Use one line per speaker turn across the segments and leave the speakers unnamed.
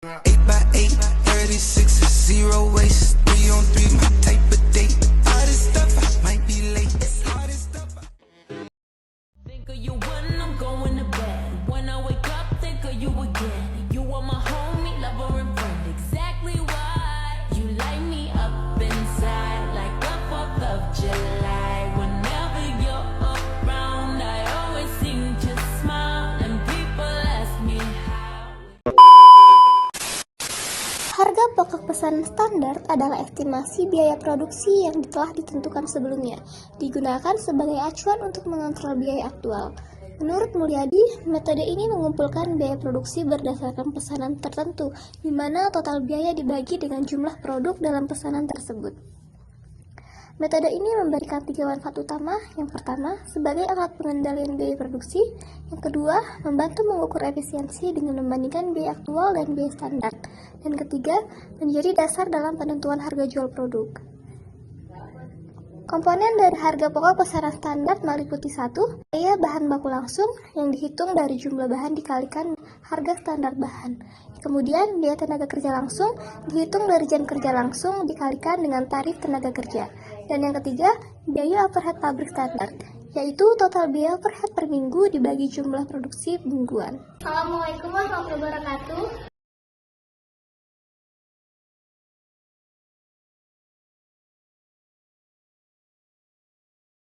8 by 8, 36 is zero waste. 3 on 3, my type of date. All this stuff, I might be late. All this stuff.
Think of you when I'm going to bed. When I wake up, think of you again. You are my homie, lover, and friend. Exactly why you light me up inside like the 4th of July. Whenever you're around, I always seem to smile, and people ask me how.
Harga pokok pesanan standar adalah estimasi biaya produksi yang telah ditentukan sebelumnya, digunakan sebagai acuan untuk mengontrol biaya aktual. Menurut Mulyadi, metode ini mengumpulkan biaya produksi berdasarkan pesanan tertentu, di mana total biaya dibagi dengan jumlah produk dalam pesanan tersebut. Metode ini memberikan 3 manfaat utama. Yang pertama, sebagai alat pengendalian biaya produksi. Yang kedua, membantu mengukur efisiensi dengan membandingkan biaya aktual dan biaya standar. Dan ketiga, menjadi dasar dalam penentuan harga jual produk. Komponen dari harga pokok pesanan standar meliputi 1. Biaya bahan baku langsung yang dihitung dari jumlah bahan dikalikan harga standar bahan. Kemudian, biaya tenaga kerja langsung dihitung dari jam kerja langsung dikalikan dengan tarif tenaga kerja. Dan yang ketiga, biaya overhead pabrik standar, yaitu total biaya overhead per minggu dibagi jumlah produksi mingguan. Assalamualaikum warahmatullahi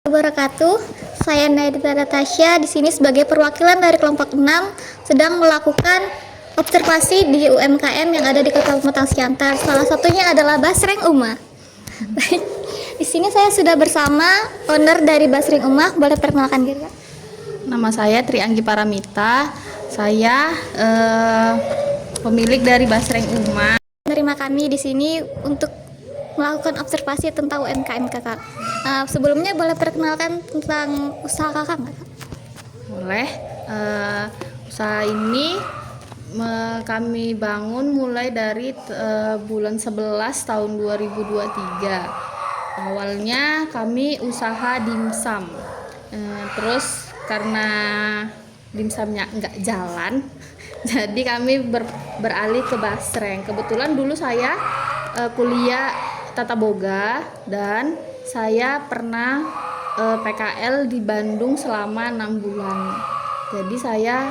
wabarakatuh. Saya Naida Natasha di sini sebagai perwakilan dari kelompok 6 sedang melakukan observasi di UMKM yang ada di Kota Pematang Siantar. Salah satunya adalah Basreng Uma. Di sini saya sudah bersama owner dari Basreng Uma. Boleh perkenalkan diri, Kak?
Nama saya Tri Anggi Paramita. Saya pemilik dari Basreng Uma.
Menerima kami di sini untuk melakukan observasi tentang UMKM Kakak. Sebelumnya boleh perkenalkan tentang usaha Kakak nggak, Kak?
Boleh. Usaha ini kami bangun mulai dari bulan 11 tahun 2023. Awalnya kami usaha dimsum. Terus karena dimsumnya nggak jalan, jadi kami beralih ke basreng. Kebetulan dulu saya kuliah tata boga dan saya pernah PKL di Bandung selama 6 bulan. Jadi saya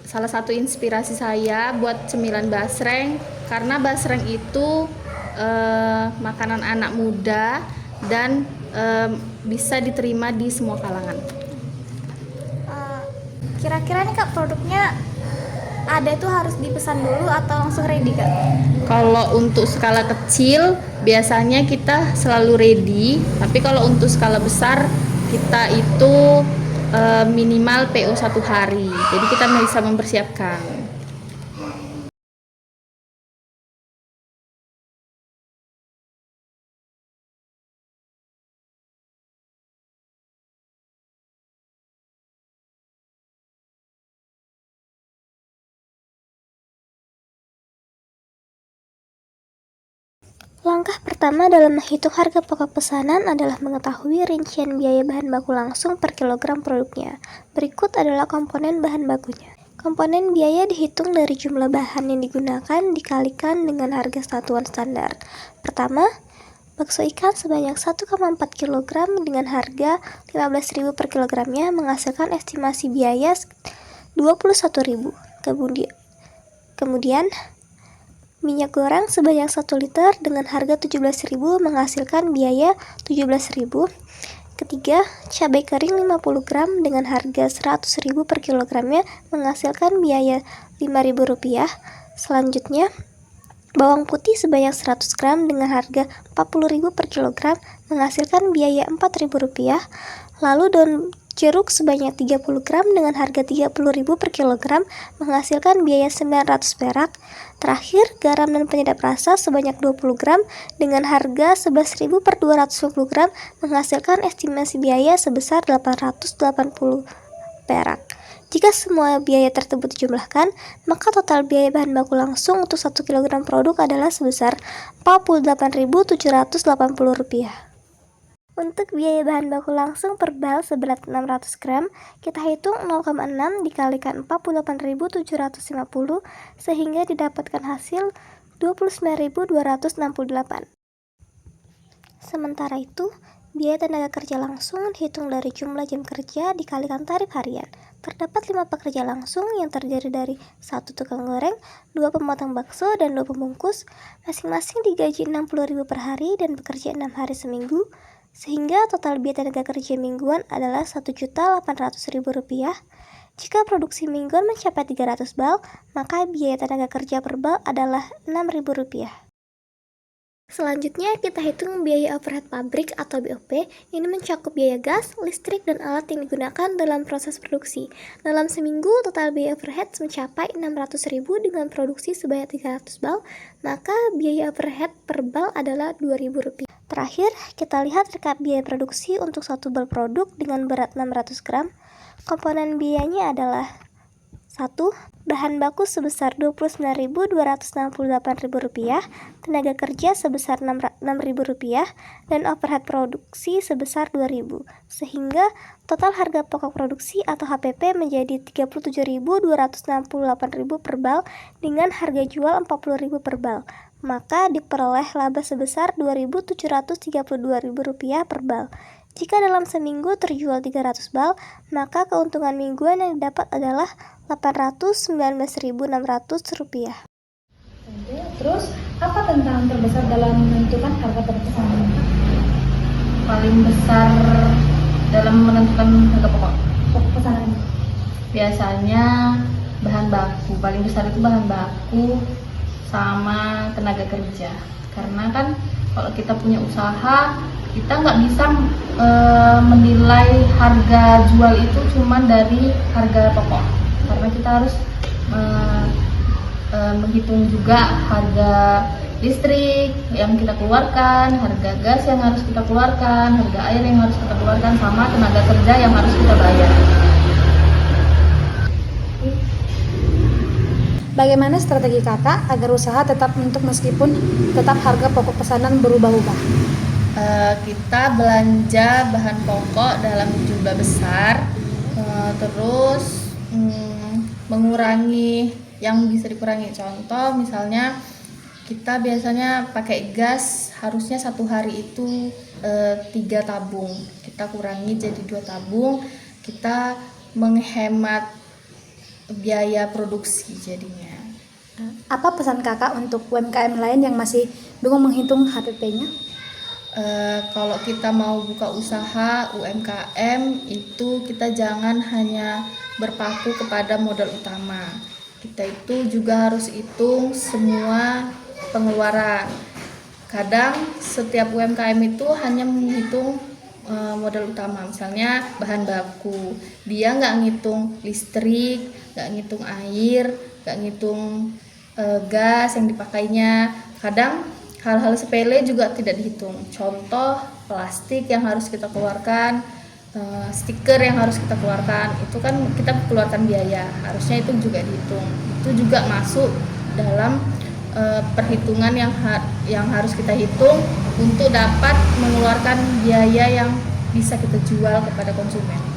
salah satu inspirasi saya buat cemilan basreng karena basreng itu makanan anak muda dan bisa diterima di semua kalangan.
Kira-kira nih, Kak, produknya ada itu harus dipesan dulu atau langsung ready, Kak?
Kalau untuk skala kecil biasanya kita selalu ready, tapi kalau untuk skala besar kita itu minimal PO 1 hari, jadi kita bisa mempersiapkan.
Langkah pertama dalam menghitung harga pokok pesanan adalah mengetahui rincian biaya bahan baku langsung per kilogram produknya. Berikut adalah komponen bahan bakunya. Komponen biaya dihitung dari jumlah bahan yang digunakan dikalikan dengan harga satuan standar. Pertama, bakso ikan sebanyak 1,4 kg dengan harga 15.000 per kilogramnya menghasilkan estimasi biaya 21.000. Kemudian minyak goreng sebanyak 1 liter dengan harga 17.000 menghasilkan biaya 17.000. Ketiga, cabai kering 50 gram dengan harga 100.000 per kilogramnya menghasilkan biaya Rp5.000. Selanjutnya, bawang putih sebanyak 100 gram dengan harga 40.000 per kilogram menghasilkan biaya Rp4.000. Lalu daun jeruk sebanyak 30 gram dengan harga 30.000 per kilogram menghasilkan biaya 900 perak. Terakhir, garam dan penyedap rasa sebanyak 20 gram dengan harga 11.000 per 250 gram menghasilkan estimasi biaya sebesar 880 perak. Jika semua biaya tersebut dijumlahkan, maka total biaya bahan baku langsung untuk 1 kg produk adalah sebesar Rp48.780. Untuk biaya bahan baku langsung per bal seberat 600 gram, kita hitung 0,6 dikalikan 48.750 sehingga didapatkan hasil 29.268. Sementara itu, biaya tenaga kerja langsung dihitung dari jumlah jam kerja dikalikan tarif harian. Terdapat 5 pekerja langsung yang terdiri dari 1 tukang goreng, 2 pemotong bakso, dan 2 pembungkus. Masing-masing digaji 60.000 per hari dan bekerja 6 hari seminggu, sehingga total biaya tenaga kerja mingguan adalah Rp1.800.000. Jika produksi mingguan mencapai 300 bal, maka biaya tenaga kerja per bal adalah Rp6.000. Selanjutnya kita hitung biaya overhead pabrik atau BOP. Ini mencakup biaya gas, listrik, dan alat yang digunakan dalam proses produksi. Dalam seminggu total biaya overhead mencapai 600.000 dengan produksi sebanyak 300 bal, maka biaya overhead per bal adalah Rp2.000. Terakhir, kita lihat rekap biaya produksi untuk satu bal produk dengan berat 600 gram. Komponen biayanya adalah 1. Bahan baku sebesar Rp29.268.000, tenaga kerja sebesar Rp6.000, dan overhead produksi sebesar Rp2.000, sehingga total harga pokok produksi atau HPP menjadi Rp37.268.000 per bal dengan harga jual Rp40.000 per bal. Maka diperoleh laba sebesar Rp2.732.000 per bal. Jika dalam seminggu terjual 300 bal, maka keuntungan mingguan yang didapat adalah Rp819.600.
Terus, apa tantangan terbesar dalam menentukan harga pokok pesanan?
Paling besar dalam menentukan harga pokok
Pesanan
biasanya bahan baku. Paling besar itu bahan baku sama tenaga kerja, karena kan kalau kita punya usaha, kita nggak bisa menilai harga jual itu cuma dari harga pokok, karena kita harus menghitung juga harga listrik yang kita keluarkan, harga gas yang harus kita keluarkan, harga air yang harus kita keluarkan, sama tenaga kerja yang harus kita bayar.
Bagaimana strategi kakak agar usaha tetap menentuk meskipun tetap harga pokok pesanan berubah-ubah?
Kita belanja bahan pokok dalam jumlah besar, terus mengurangi yang bisa dikurangi. Contoh misalnya kita biasanya pakai gas harusnya 1 hari itu 3 tabung, kita kurangi jadi 2 tabung, kita menghemat biaya produksi jadinya.
Apa pesan kakak untuk UMKM lain yang masih bingung menghitung HPP-nya?
Kalau kita mau buka usaha UMKM itu kita jangan hanya berpaku kepada modal utama. Kita itu juga harus hitung semua pengeluaran. Kadang setiap UMKM itu hanya menghitung modal utama, misalnya bahan baku. Dia nggak ngitung listrik, nggak ngitung air, nggak ngitung gas yang dipakainya. Kadang hal-hal sepele juga tidak dihitung. Contoh plastik yang harus kita keluarkan, stiker yang harus kita keluarkan, itu kan kita keluarkan biaya, harusnya itu juga dihitung. Itu juga masuk dalam perhitungan yang harus kita hitung untuk dapat mengeluarkan biaya yang bisa kita jual kepada konsumen.